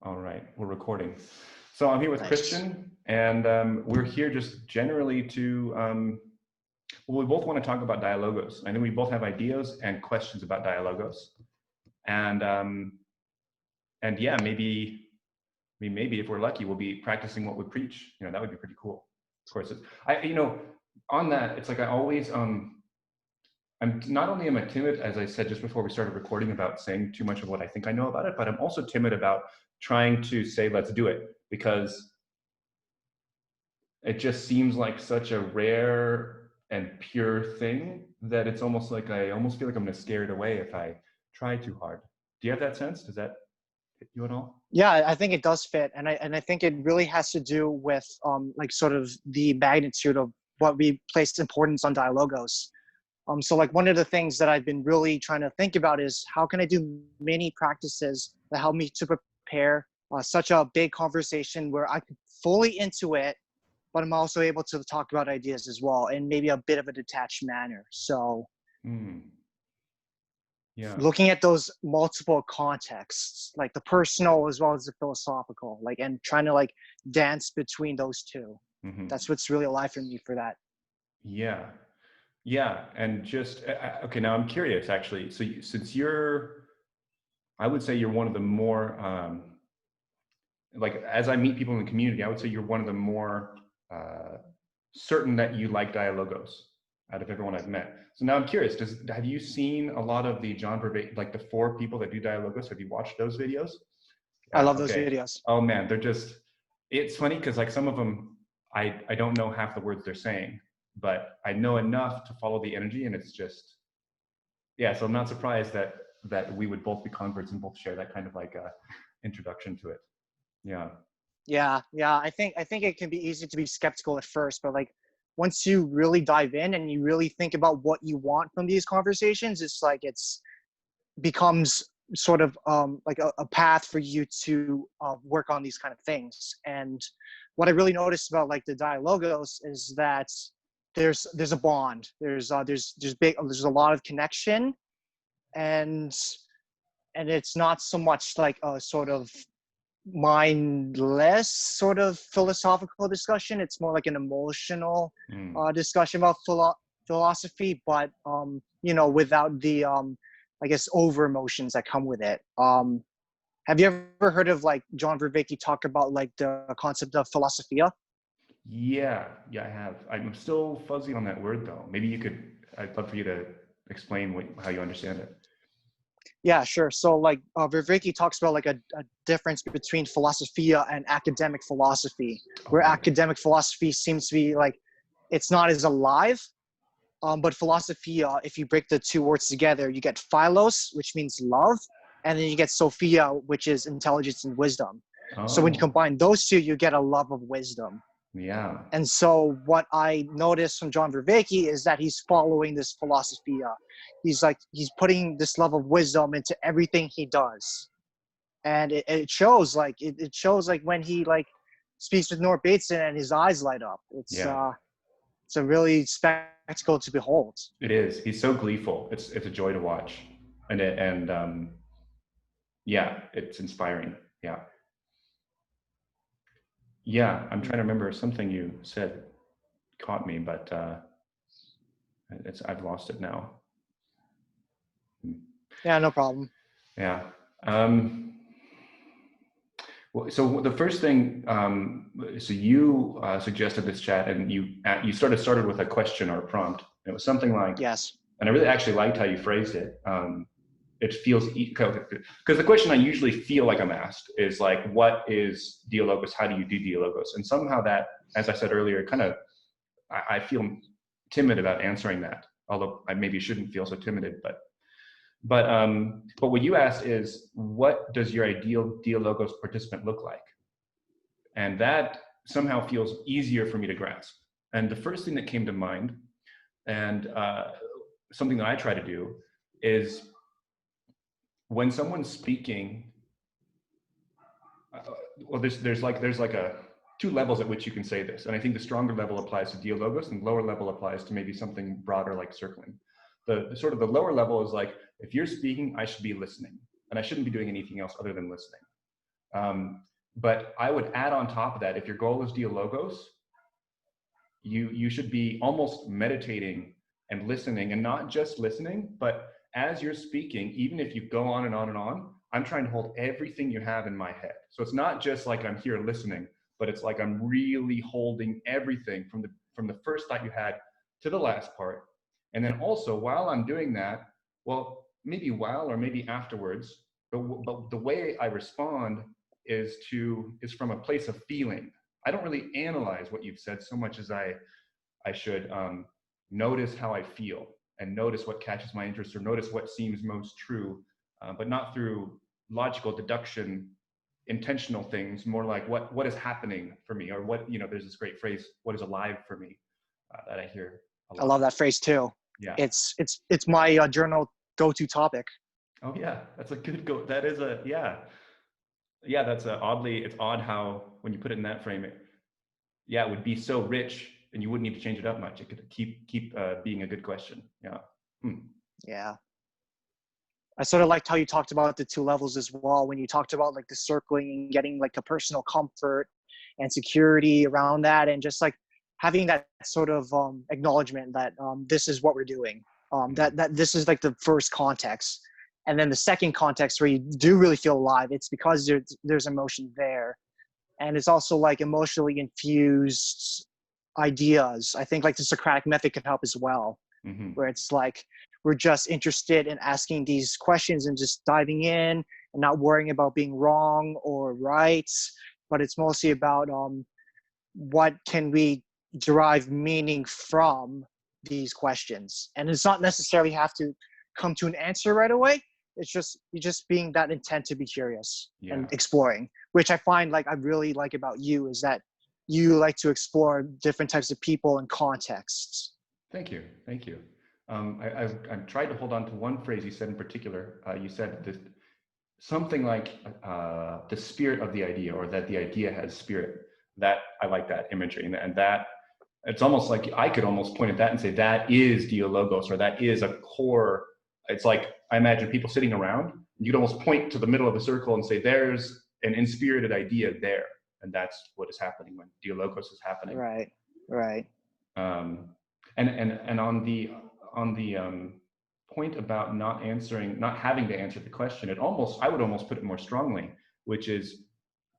All right, we're recording. So I'm here with Nice. Christian, and we're here just generally to, well, we both want to talk about Dialogos. I know we both have ideas and questions about Dialogos, and yeah, maybe if we're lucky, we'll be practicing what we preach. That would be pretty cool. Of course, on that, it's like I always I'm not only am I timid, as I said just before we started recording, about saying too much of what I think I know about it, but I'm also timid about trying to say, let's do it, because it just seems like such a rare and pure thing that it's almost like I almost feel like I'm going to scare it away if I try too hard. Do you have that sense? Does that hit you at all? Yeah, I think it does fit, and I think it really has to do with like sort of the magnitude of what we place importance on Dialogos. So like one of the things that I've been really trying to think about is how can I do many practices that help me to prepare such a big conversation where I could fully into it, but I'm also able to talk about ideas as well in maybe a bit of a detached manner. So Mm, yeah. looking at those multiple contexts, like the personal as well as the philosophical, like, and trying to like dance between those two. Hmm. That's what's really alive for me for that. Yeah. Yeah. And just, okay, now I'm curious actually. So since I would say you're one of the more, like as I meet people in the community, I would say you're one of the more uh, certain that you like Dialogos out of everyone I've met. So now I'm curious, have you seen a lot of the John Vervaeke, like the 4 people that do Dialogos? Have you watched those videos? I love those Okay. videos. Oh man, it's funny because like some of them, I don't know half the words they're saying, but I know enough to follow the energy, and it's just, yeah, so I'm not surprised that we would both be converts and both share that kind of like introduction to it. Yeah. Yeah. I think it can be easy to be skeptical at first, but like once you really dive in and you really think about what you want from these conversations, it's like it's becomes sort of like a path for you to work on these kind of things. And what I really noticed about like the Dialogos is that there's a bond. There's a lot of connection, and it's not so much like a sort of mindless sort of philosophical discussion. It's more like an emotional Mm. discussion about philosophy, but without the I guess over emotions that come with it. Have you ever heard of like John Vervaeke talk about like the concept of philosophia? Yeah, I have. I'm still fuzzy on that word though. Maybe I'd love for you to explain how you understand it. Yeah, sure. So like Vervaeke talks about like a difference between philosophia and academic philosophy, where Oh, academic philosophy seems to be like it's not as alive. But philosophia, if you break the two words together, you get philos, which means love, and then you get Sophia, which is intelligence and wisdom. So when you oh, combine those two, you get a love of wisdom. yeah, And so what I noticed from John Vervaeke is that he's following this philosophia. He's putting this love of wisdom into everything he does. And it shows like it shows like when he like speaks with Norbert Bateson and his eyes light up. yeah. It's a really spectacle to behold. It is. He's so gleeful. It's a joy to watch, and yeah, it's inspiring. Yeah, yeah. I'm trying to remember something you said caught me, but I've lost it now. Yeah, no problem. Yeah. Um, Well, so the first thing, so you suggested this chat, and you started with a question or a prompt. It was something like, Yes. and I really actually liked how you phrased it. It feels because the question I usually feel like I'm asked is like, what is Dialogos? How do you do Dialogos? And somehow that, as I said earlier, kind of I feel timid about answering that. Although I maybe shouldn't feel so timid, but what you asked is, what does your ideal Dialogos participant look like? And that somehow feels easier for me to grasp. And the first thing that came to mind, and something that I try to do, is when someone's speaking, well, there's like a two levels at which you can say this, and I think the stronger level applies to Dialogos, and the lower level applies to maybe something broader like circling. The sort of the lower level is like, if you're speaking, I should be listening, and I shouldn't be doing anything else other than listening. But I would add on top of that, if your goal is Dialogos, you should be almost meditating and listening, and not just listening, but as you're speaking, even if you go on and on and on, I'm trying to hold everything you have in my head. So it's not just like I'm here listening, but it's like I'm really holding everything from the first thought you had to the last part. And then also while I'm doing that, well, maybe while or maybe afterwards, but the way I respond is from a place of feeling. I don't really analyze what you've said so much as I should notice how I feel and notice what catches my interest or notice what seems most true, but not through logical deduction, intentional things, more like what is happening for me, or what, there's this great phrase, what is alive for me, that I hear a I lot. love that phrase too. Yeah. It's my journal go-to topic. Oh yeah, that's a good go. That is yeah, that's it's odd how when you put it in that frame, it would be so rich and you wouldn't need to change it up much. It could keep being a good question. Yeah. Yeah. I sort of liked how you talked about the two levels as well, when you talked about like the circling and getting like a personal comfort and security around that, and just like having that sort of acknowledgement that this is what we're doing, that this is like the first context. And then the second context where you do really feel alive, it's because there's emotion there. And it's also like emotionally infused ideas. I think like the Socratic method can help as well, where it's like we're just interested in asking these questions and just diving in and not worrying about being wrong or right, but it's mostly about what can we derive meaning from these questions. And it's not necessarily have to come to an answer right away. It's just you just being that intent to be curious and exploring, which I find like I really like about you is that you like to explore different types of people and contexts. Thank you. I've tried to hold on to one phrase you said in particular. You said this, something like the spirit of the idea, or that the idea has spirit. That I like that imagery, and that it's almost like I could almost point at that and say that is Dialogos, or that is a core. It's like I imagine people sitting around. You could almost point to the middle of the circle and say there's an inspirited idea there, and that's what is happening when Dialogos is happening. Right. And on the point about not having to answer the question, I would almost put it more strongly, which is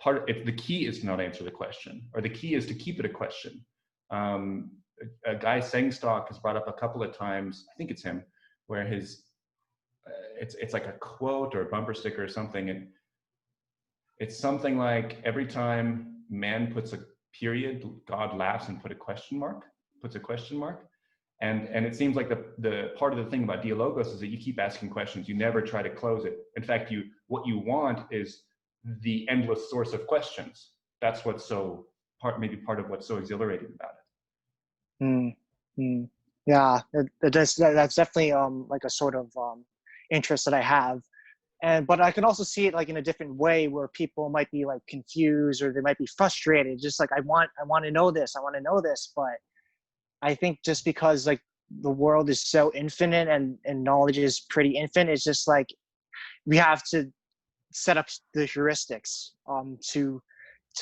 if the key is to not answer the question, or the key is to keep it a question. A guy Sengstock has brought up a couple of times, I think it's him, where it's like a quote or a bumper sticker or something, and it's something like every time man puts a period, God laughs and puts a question mark. And it seems like the part of the thing about Dialogos is that you keep asking questions. You never try to close it. In fact, what you want is the endless source of questions. That's what's maybe part of what's so exhilarating about it. Yeah, that's definitely like a sort of interest that I have. But I can also see it like in a different way, where people might be like confused or they might be frustrated. Just like I want to know this, but I think just because like the world is so infinite and knowledge is pretty infinite, it's just like we have to set up the heuristics to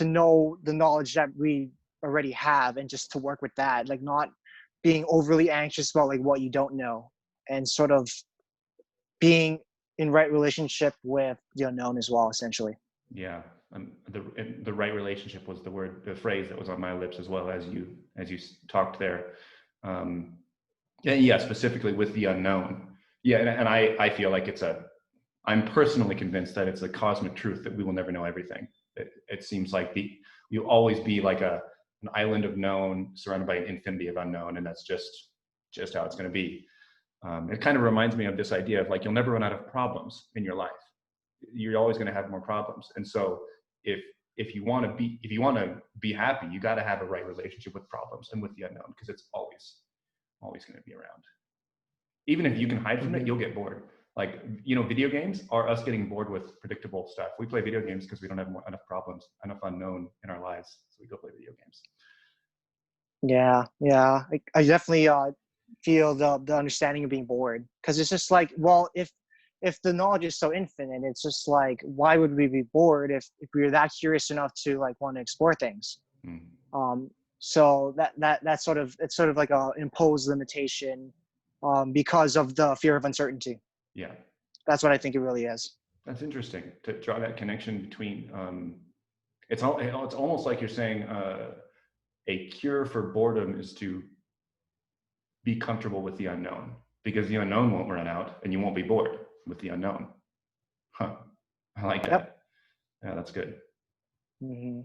know the knowledge that we already have, and just to work with that, like not being overly anxious about like what you don't know, and sort of being in right relationship with the unknown as well, essentially. Yeah. The right relationship was the phrase that was on my lips as well as you talked there. Specifically with the unknown. Yeah, and I feel like I'm personally convinced that it's a cosmic truth that we will never know everything. It seems like you'll always be like an island of known surrounded by an infinity of unknown, and that's just how it's going to be. It kind of reminds me of this idea of like you'll never run out of problems in your life. You're always going to have more problems, and so if you want to be happy, you got to have a right relationship with problems and with the unknown, because it's always going to be around. Even if you can hide from it, you'll get bored. Like, video games are us getting bored with predictable stuff. We play video games because we don't have enough problems, enough unknown in our lives, so we go play video games. Yeah. I definitely feel the understanding of being bored, because it's just like, well, if if the knowledge is so infinite, it's just like, why would we be bored if we were that curious enough to like want to explore things? So that sort of, it's sort of like a imposed limitation because of the fear of uncertainty. Yeah. That's what I think it really is. That's interesting to draw that connection between, it's almost like you're saying a cure for boredom is to be comfortable with the unknown, because the unknown won't run out and you won't be bored with the unknown. Huh. I like that. Yep. Yeah, that's good. Mm-hmm.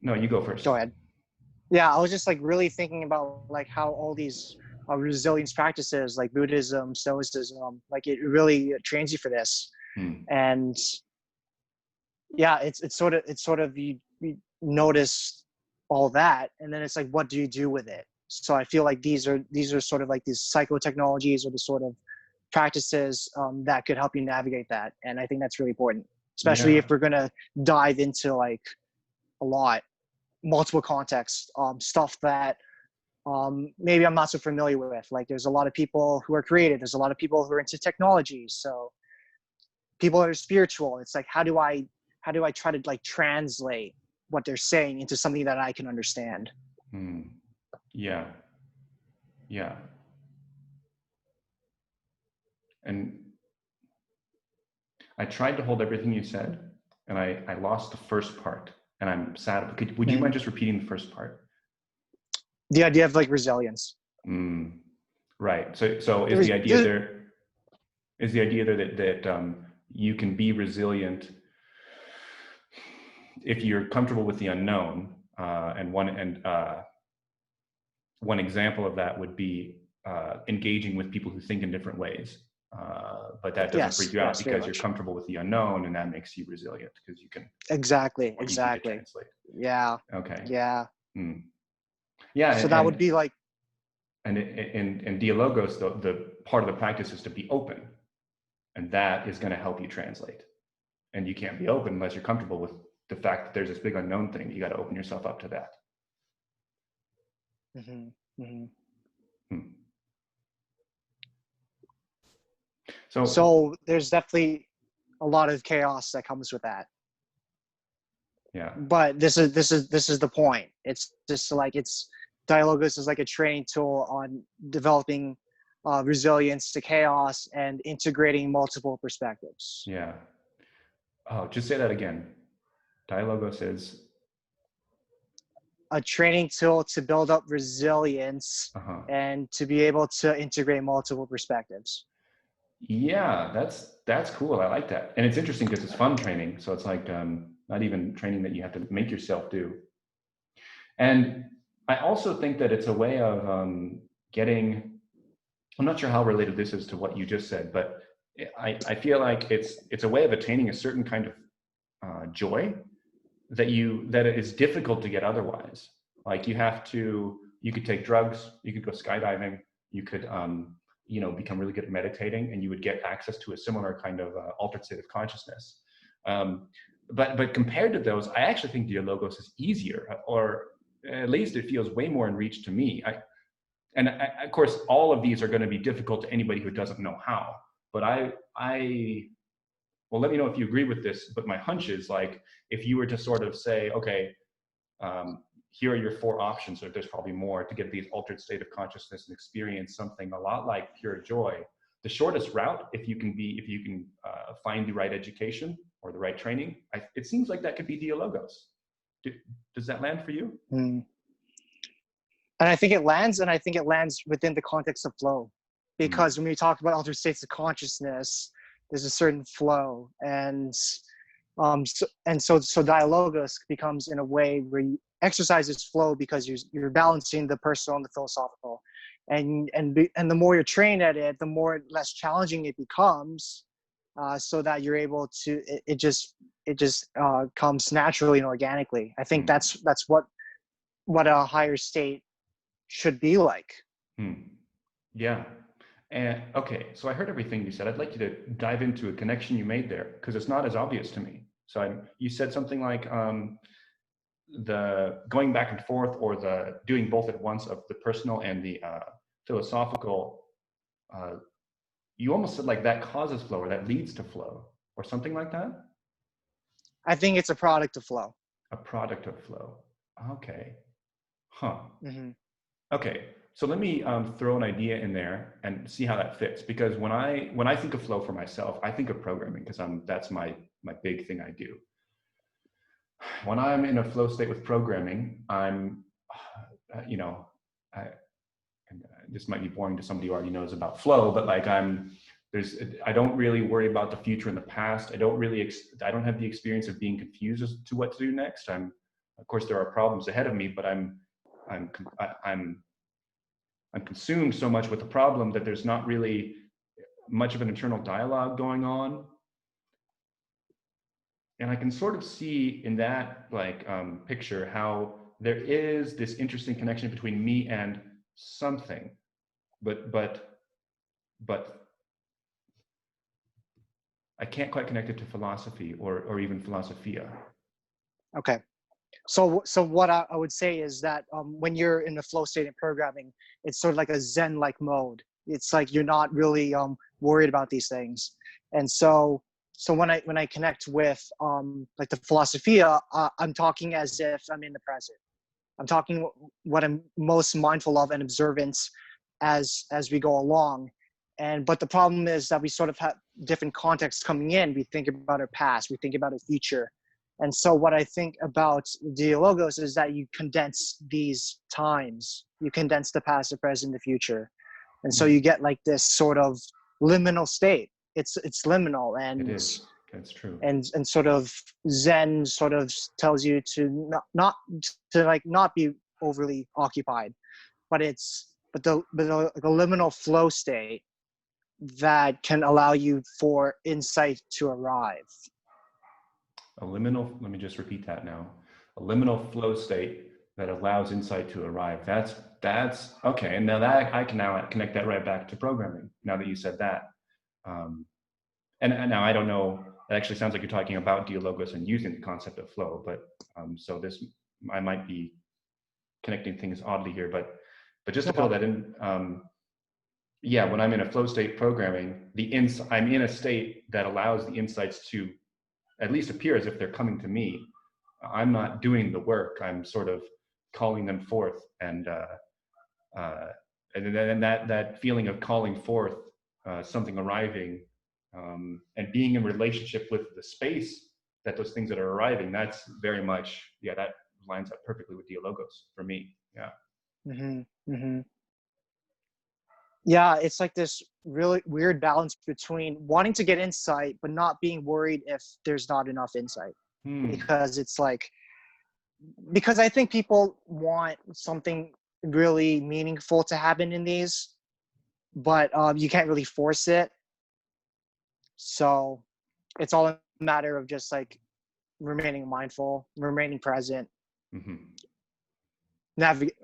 No, you go first. Go ahead. Yeah, I was just like really thinking about like how all these resilience practices like Buddhism, Stoicism, like it really trains you for this. And yeah, it's sort of you notice all that, and then it's like, what do you do with it? So I feel like these are sort of like these psychotechnologies or the sort of practices that could help you navigate that. And I think that's really important, especially if we're going to dive into like multiple contexts, stuff that maybe I'm not so familiar with. Like there's a lot of people who are creative. There's a lot of people who are into technology. So people that are spiritual, it's like, how do I try to like translate what they're saying into something that I can understand? Yeah. Yeah. And I tried to hold everything you said, and I lost the first part, and I'm sad. Would you mind just repeating the first part? The idea of like resilience. Right. So is the idea there that you can be resilient if you're comfortable with the unknown, and one example of that would be engaging with people who think in different ways, but that doesn't freak you out because you're comfortable with the unknown, and that makes you resilient because you can exactly translate. Yeah. Okay. Yeah. Yeah. So that would be like, and in Dialogos, the part of the practice is to be open, and that is going to help you translate. And you can't be open unless you're comfortable with the fact that there's this big unknown thing. You got to open yourself up to that. So there's definitely a lot of chaos that comes with that. Yeah. But this is the point. It's just like, Dialogos is like a training tool on developing resilience to chaos and integrating multiple perspectives. Yeah. Oh, just say that again. Dialogos is a training tool to build up resilience and to be able to integrate multiple perspectives. Yeah, that's cool. I like that. And it's interesting because it's fun training. So it's like not even training that you have to make yourself do. And I also think that it's a way of getting, I'm not sure how related this is to what you just said, but I feel like it's a way of attaining a certain kind of joy that is difficult to get otherwise. Like you could take drugs, you could go skydiving, you could become really good at meditating, and you would get access to a similar kind of altered state of consciousness. But compared to those, I actually think Dialogos is easier, or at least it feels way more in reach to me. Of course, all of these are going to be difficult to anybody who doesn't know how. But well, let me know if you agree with this, but my hunch is like, if you were to sort of say, okay, here are your 4 options, or there's probably more, to get these altered state of consciousness and experience something a lot like pure joy. The shortest route, if you can find the right education or the right training, it seems like that could be Dialogos. Does that land for you? And I think it lands, within the context of flow, because when we talk about altered states of consciousness, there's a certain flow, and so Dialogos becomes in a way where you exercise this flow because you're balancing the personal and the philosophical, and the more you're trained at it, the more less challenging it becomes, so that you're able to it just comes naturally and organically. I think that's what a higher state should be like. Yeah. And okay, so I heard everything you said. I'd like you to dive into a connection you made there, because it's not as obvious to me. So you said something like the going back and forth, or the doing both at once of the personal and the philosophical you almost said like that causes flow or that leads to flow or something like that. I think it's a product of flow. A product of flow. Okay. Huh. Mm-hmm. Okay. So let me throw an idea in there and see how that fits. Because when I think of flow for myself, I think of programming because that's my big thing I do. When I'm in a flow state with programming, I'm, you know, this might be boring to somebody who already knows about flow, but like I don't really worry about the future and the past. I don't have the experience of being confused as to what to do next. Of course, there are problems ahead of me, but I'm consumed so much with the problem that there's not really much of an internal dialogue going on. And I can sort of see in that picture how there is this interesting connection between me and something, but I can't quite connect it to philosophy or even philosophia. Okay. So what I would say is that when you're in the flow state in programming, it's sort of like a Zen-like mode. It's like you're not really worried about these things. And so when I connect with like the philosophia, I'm talking as if I'm in the present. I'm talking what I'm most mindful of and observant as we go along. But the problem is that we sort of have different contexts coming in. We think about our past, we think about our future. And so what I think about Dialogos is that you condense these times. You condense the past, the present, the future. And so you get like this sort of liminal state. It's liminal, and it is. That's true. And sort of Zen sort of tells you to not be overly occupied, but the liminal flow state that can allow you for insight to arrive. Let me just repeat that now. A liminal flow state that allows insight to arrive. That's okay. And now that I can now connect that right back to programming, now that you said that. And now I don't know, it actually sounds like you're talking about Dialogos and using the concept of flow, but so I might be connecting things oddly here, but just to fill that in, yeah, when I'm in a flow state programming, I'm in a state that allows the insights to at least appear as if they're coming to me. I'm not doing the work. I'm sort of calling them forth, and then that feeling of calling forth something arriving, and being in relationship with the space that those things that are arriving. That's very much, yeah, that lines up perfectly with Dialogos for me. Yeah. Mm-hmm. Mm-hmm. Yeah, it's like this really weird balance between wanting to get insight, but not being worried if there's not enough insight. Because I think people want something really meaningful to happen in these, but you can't really force it. So it's all a matter of just like remaining mindful, remaining present,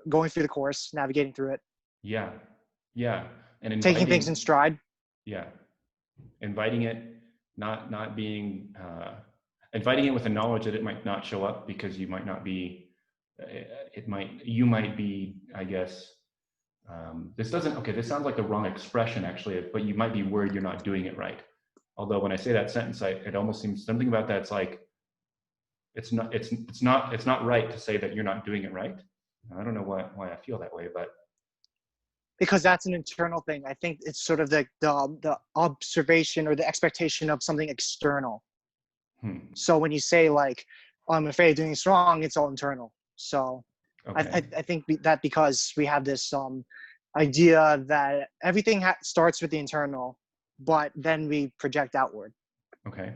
going through the course, navigating through it. Yeah. Yeah. And taking things in stride. Yeah. Inviting it, not being, inviting it with the knowledge that it might not show up because you might not be, you might be, I guess, this sounds like the wrong expression actually, but you might be worried you're not doing it right. Although when I say that sentence, it almost seems something about that's like, it's not right to say that you're not doing it right. I don't know why I feel that way, but because that's an internal thing. I think it's sort of the observation or the expectation of something external. So when you say like, oh, I'm afraid of doing this wrong, it's all internal. So okay. I think that because we have this idea that everything starts with the internal, but then we project outward. Okay.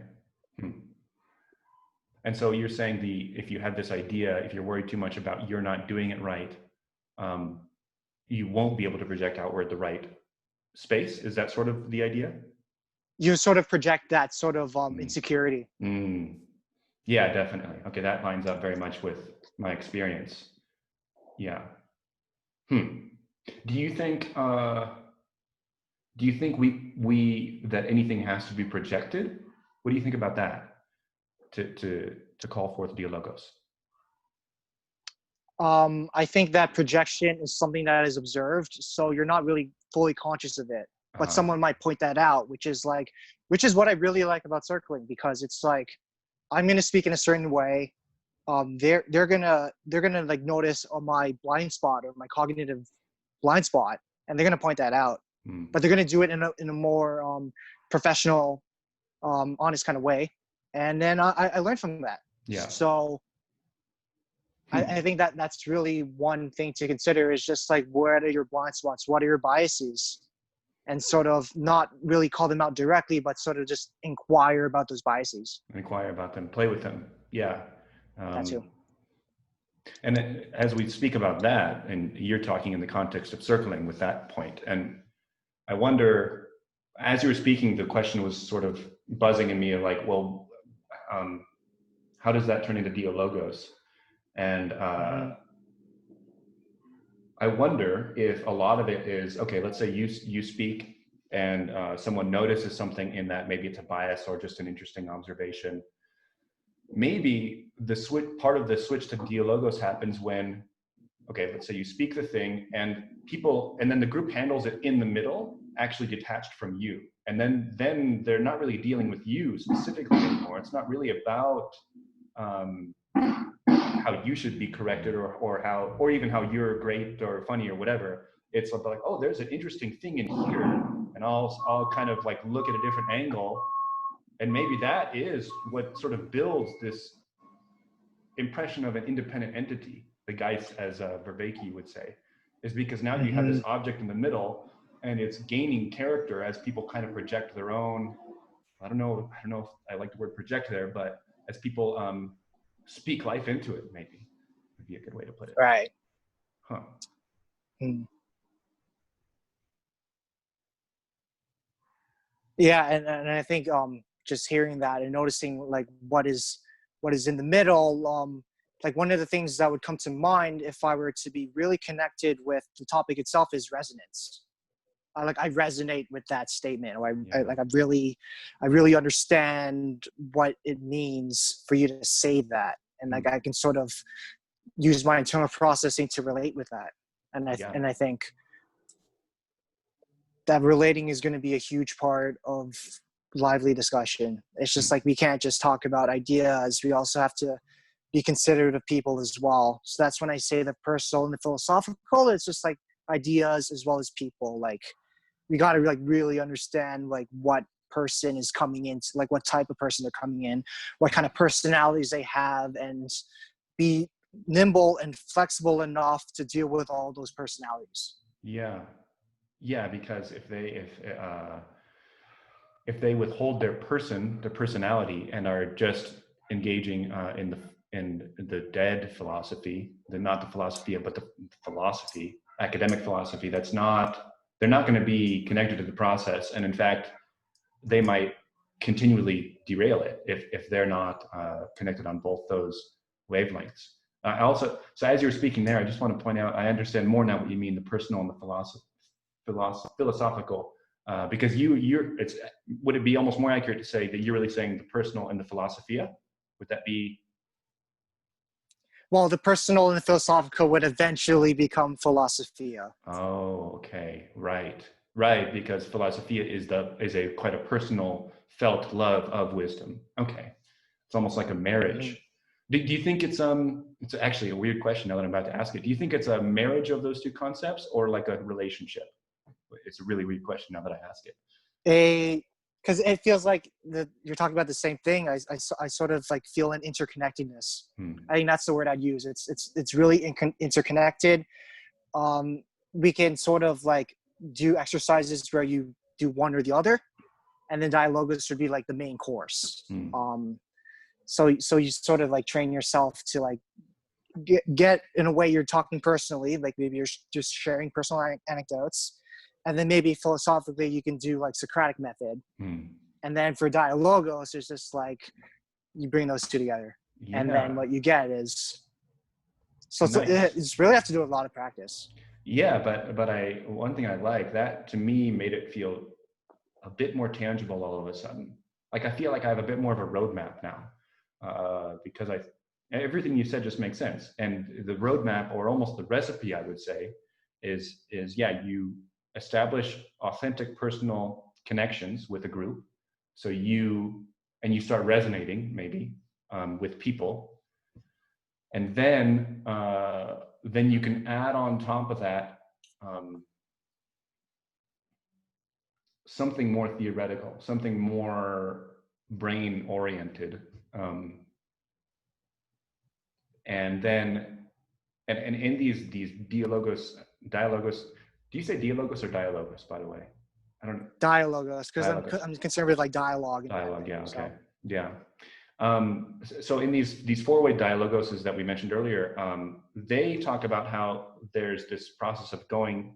And so you're saying if you had this idea, if you're worried too much about you're not doing it right, you won't be able to project outward the right space. Is that sort of the idea? You sort of project that sort of insecurity. Yeah, definitely. Okay, that lines up very much with my experience. Yeah. Do you think we that anything has to be projected? What do you think about that? To call forth Dialogos? I think that projection is something that is observed, so you're not really fully conscious of it. but someone might point that out, which is what I really like about circling, because it's like, I'm going to speak in a certain way. They're gonna like notice on my blind spot or my cognitive blind spot, and they're gonna point that out. But they're gonna do it in a more professional, honest kind of way. And then I learned from that. Yeah. So I think that's really one thing to consider, is just like, what are your blind spots? What are your biases? And sort of not really call them out directly, but sort of just inquire about those biases. Inquire about them, play with them. Yeah. That too. And as we speak about that, and you're talking in the context of circling with that point, and I wonder, as you were speaking, the question was sort of buzzing in me of like, well, how does that turn into dialogos? And I wonder if a lot of it is, okay, let's say you speak and someone notices something in that, maybe it's a bias or just an interesting observation. Maybe part of the switch to dialogos happens when, okay, let's say you speak the thing and then the group handles it in the middle, actually detached from you. And then they're not really dealing with you specifically anymore. It's not really about how you should be corrected or even how you're great or funny or whatever. It's like, oh, there's an interesting thing in here, and I'll kind of like look at a different angle. And maybe that is what sort of builds this impression of an independent entity, the Geist, as Vervaeke would say, is because now you have this object in the middle, and it's gaining character as people kind of project their own, I don't know if I like the word project there, but as people speak life into it, maybe would be a good way to put it. Right. Huh. Yeah, and I think just hearing that and noticing like what is in the middle, like one of the things that would come to mind if I were to be really connected with the topic itself is resonance. I resonate with that statement, or I really understand what it means for you to say that, and like I can sort of use my internal processing to relate with that, and I think that relating is going to be a huge part of lively discussion. It's just like, we can't just talk about ideas. We also have to be considerate of people as well. So that's when I say the personal and the philosophical, it's just like ideas as well as people. Like, we got to like really understand like what person is coming in, like what type of person they're coming in, what kind of personalities they have, and be nimble and flexible enough to deal with all those personalities. Yeah, because if they withhold their personality and are just engaging in the dead philosophy, not the philosophia, but the philosophy, academic philosophy, they're not going to be connected to the process, and in fact, they might continually derail it if they're not connected on both those wavelengths. So as you're speaking there, I just want to point out, I understand more now what you mean, the personal and the philosophical, because would it be almost more accurate to say that you're really saying the personal and the philosophia? Would that be? Well, the personal and the philosophical would eventually become philosophia. Oh, okay, right, because philosophia is quite a personal, felt love of wisdom. Okay, it's almost like a marriage. Do you think it's actually a weird question now that I'm about to ask it. Do you think it's a marriage of those two concepts, or like a relationship? It's a really weird question now that I ask it. Because it feels like you're talking about the same thing. I sort of like feel an interconnectedness. I think that's the word I'd use. It's really interconnected. We can sort of like do exercises where you do one or the other, and then Dialogos should be like the main course. So you sort of like train yourself to like get in a way you're talking personally, like maybe you're just sharing personal anecdotes, and then maybe philosophically you can do like Socratic method, and then for Dialogos it's just like you bring those two together, and then what you get is it's really have to do with a lot of practice. Yeah, but one thing I like, that to me made it feel a bit more tangible all of a sudden. Like I feel like I have a bit more of a roadmap now, because everything you said just makes sense. And the roadmap, or almost the recipe, I would say, is you establish authentic personal connections with a group. So you start resonating maybe with people, and then you can add on top of that something more theoretical, something more brain oriented, and then and in these dialogos, do you say dialogos or dialogos, by the way? I don't know. Dialogos, because Dialogos. I'm concerned with like dialogue. Dialogue, yeah, so. okay, yeah. So in these four-way dialogos that we mentioned earlier, they talk about how there's this process of doing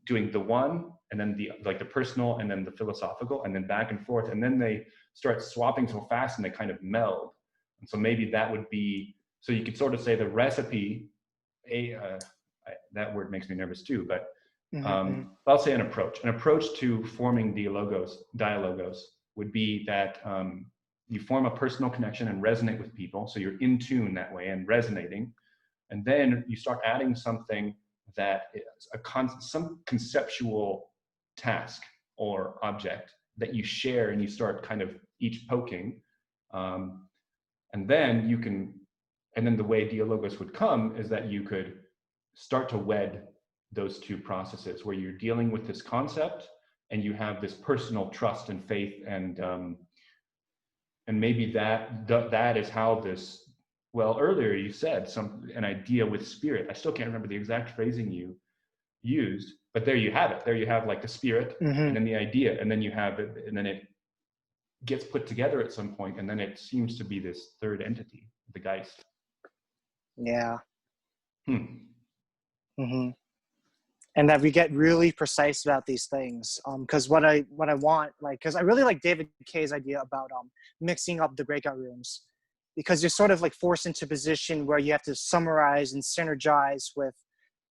the one, and then the personal, and then the philosophical, and then back and forth, and then they start swapping so fast and they kind of meld. And so maybe that would be, so you could sort of say the recipe, that word makes me nervous too, but I'll say an approach to forming dialogos would be that you form a personal connection and resonate with people, so you're in tune that way and resonating, and then you start adding something that is some conceptual task or object that you share, and you start kind of each poking, and then the way Dialogos would come is that you could start to wed those two processes, where you're dealing with this concept and you have this personal trust and faith, and maybe that is how this. Well, earlier you said an idea with spirit. I still can't remember the exact phrasing you used, but there you have it. There you have like the spirit, and then the idea, and then you have it, and then it gets put together at some point, and then it seems to be this third entity, the Geist. Yeah. And that we get really precise about these things, because what I want, like, because I really like David Kay's idea about mixing up the breakout rooms, because you're sort of like forced into a position where you have to summarize and synergize with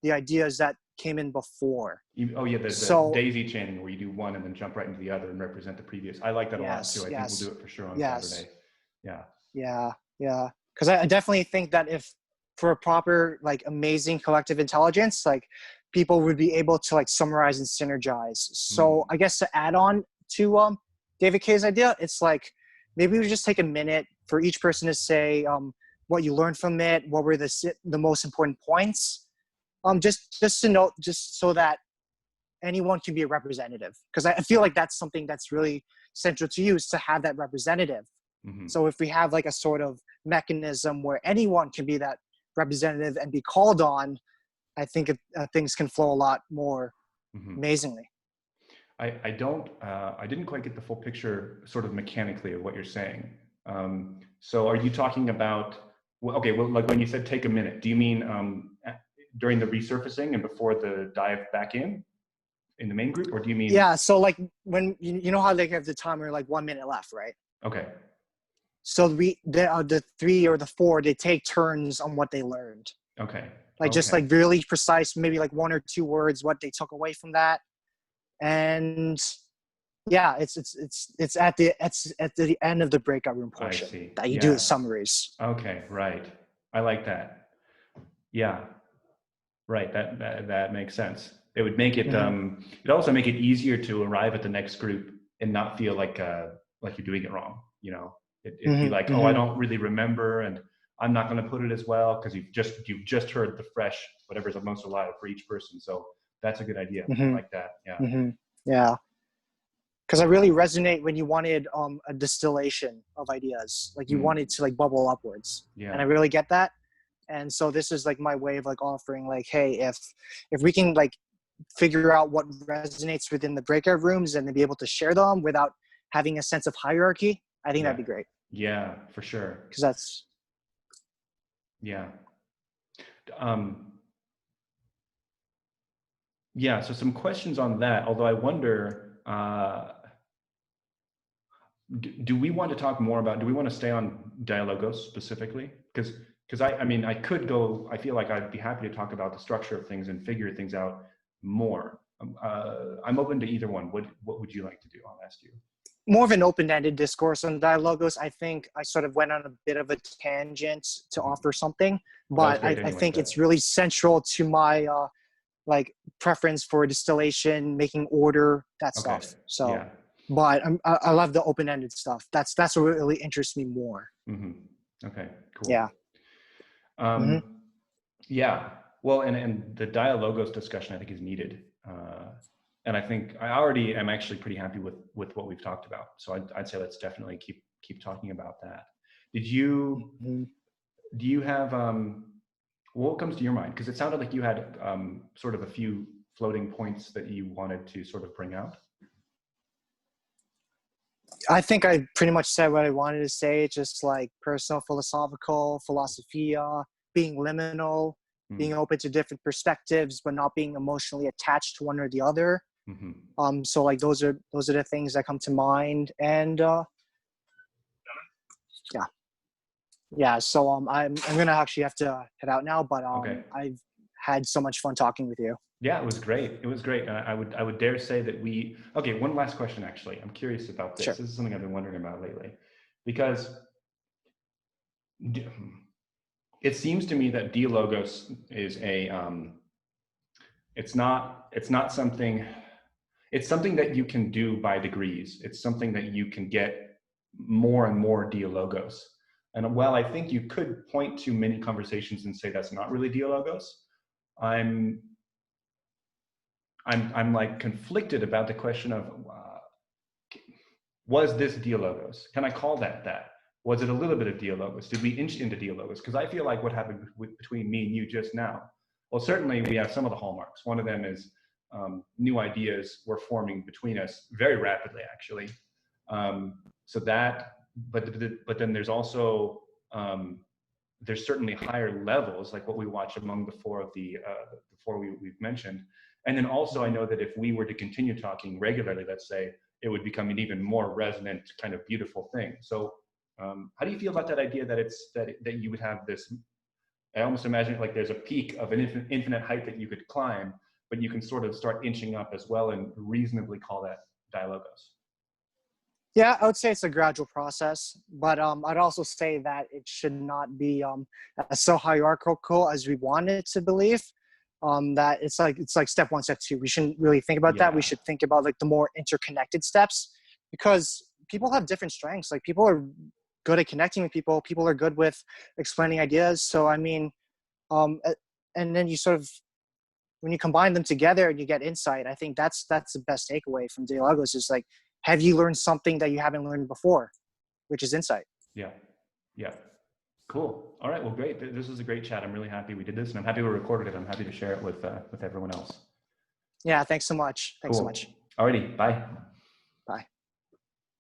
the ideas that came in before. The daisy chaining, where you do one and then jump right into the other and represent the previous. I like that a lot too. I think we'll do it for sure on Saturday. Yeah. Because I definitely think that if for a proper, like, amazing collective intelligence, like, people would be able to like summarize and synergize. So I guess to add on to David Kay's idea, it's like, maybe we just take a minute for each person to say what you learned from it, what were the most important points, just to note, just so that anyone can be a representative. Because I feel like that's something that's really central to you, is to have that representative. So if we have like a sort of mechanism where anyone can be that representative and be called on, I think things can flow a lot more amazingly. I didn't quite get the full picture sort of mechanically of what you're saying. So are you talking about, like when you said take a minute, do you mean during the resurfacing and before the dive back in the main group, or do you mean? Yeah, so like when, you know how they have the timer, like 1 minute left, right? Okay. So the three or the four, they take turns on what they learned. Okay. Just like really precise, maybe like 1 or 2 words, what they took away from that. And yeah, it's at the end of the breakout room portion that you do the summaries. Okay, right. I like that. Yeah, right. That makes sense. It would make it. It'd also make it easier to arrive at the next group and not feel like you're doing it wrong. You know, it'd be like, oh, I don't really remember, and I'm not going to put it as well, because you've just heard the fresh whatever's most alive for each person. So that's a good idea. I like that. Yeah. Yeah. Because I really resonate when you wanted a distillation of ideas, like you wanted to like bubble upwards. Yeah. And I really get that. And so this is like my way of like offering, like, hey, if we can like figure out what resonates within the breakout rooms and then be able to share them without having a sense of hierarchy, I think that'd be great. Yeah, for sure. Because that's. Yeah. So some questions on that, although I wonder, do we want to stay on Dialogos specifically? Because I feel like I'd be happy to talk about the structure of things and figure things out more. I'm open to either one. What would you like to do? I'll ask you. More of an open-ended discourse on Dialogos. I think I sort of went on a bit of a tangent to offer something, but I think it's really central to my like preference for distillation, making order, that Okay. stuff. So, Yeah. but I love the open-ended stuff. That's what really interests me more. Okay, Yeah. cool. Yeah, well, and the Dialogos discussion I think is needed. And I think I already am actually pretty happy with what we've talked about. So I'd say let's definitely keep talking about that. Do you have, what comes to your mind? Because it sounded like you had sort of a few floating points that you wanted to sort of bring out. I think I pretty much said what I wanted to say, just like personal philosophical, philosophia, being liminal, being open to different perspectives, but not being emotionally attached to one or the other. So like those are the things that come to mind. And yeah. So I'm gonna actually have to head out now, but Okay. I've had so much fun talking with you. Yeah, it was great. It was great. And I would dare say that okay, one last question actually. I'm curious about this. Sure. This is something I've been wondering about lately. Because it seems to me that Dialogos is it's not something, it's something that you can do by degrees. It's something that you can get more and more Dialogos. And while I think you could point to many conversations and say that's not really Dialogos, I'm like conflicted about the question of was this Dialogos? Can I call that? Was it a little bit of Dialogos? Did we inch into Dialogos? Because I feel like what happened between me and you just now, well, certainly we have some of the hallmarks. One of them is new ideas were forming between us very rapidly, actually. So that, but then there's also, there's certainly higher levels, like what we watch among the four we've mentioned. And then also I know that if we were to continue talking regularly, let's say, it would become an even more resonant kind of beautiful thing. So how do you feel about that idea that you would have this, I almost imagine it like there's a peak of an infinite height that you could climb, but you can sort of start inching up as well and reasonably call that Dialogos. Yeah, I would say it's a gradual process, but I'd also say that it should not be so hierarchical as we want it to believe. That it's like step one, step two. We shouldn't really think about that. We should think about like the more interconnected steps, because people have different strengths. Like people are good at connecting with people. People are good with explaining ideas. So I mean, and then you sort of, when you combine them together and you get insight, I think that's the best takeaway from Dialogos is like, have you learned something that you haven't learned before, which is insight. Yeah. Cool. All right. Well, great. This was a great chat. I'm really happy we did this, and I'm happy we recorded it. I'm happy to share it with everyone else. Yeah. Thanks so much. Thanks so Cool. much. Alrighty. Bye. Bye.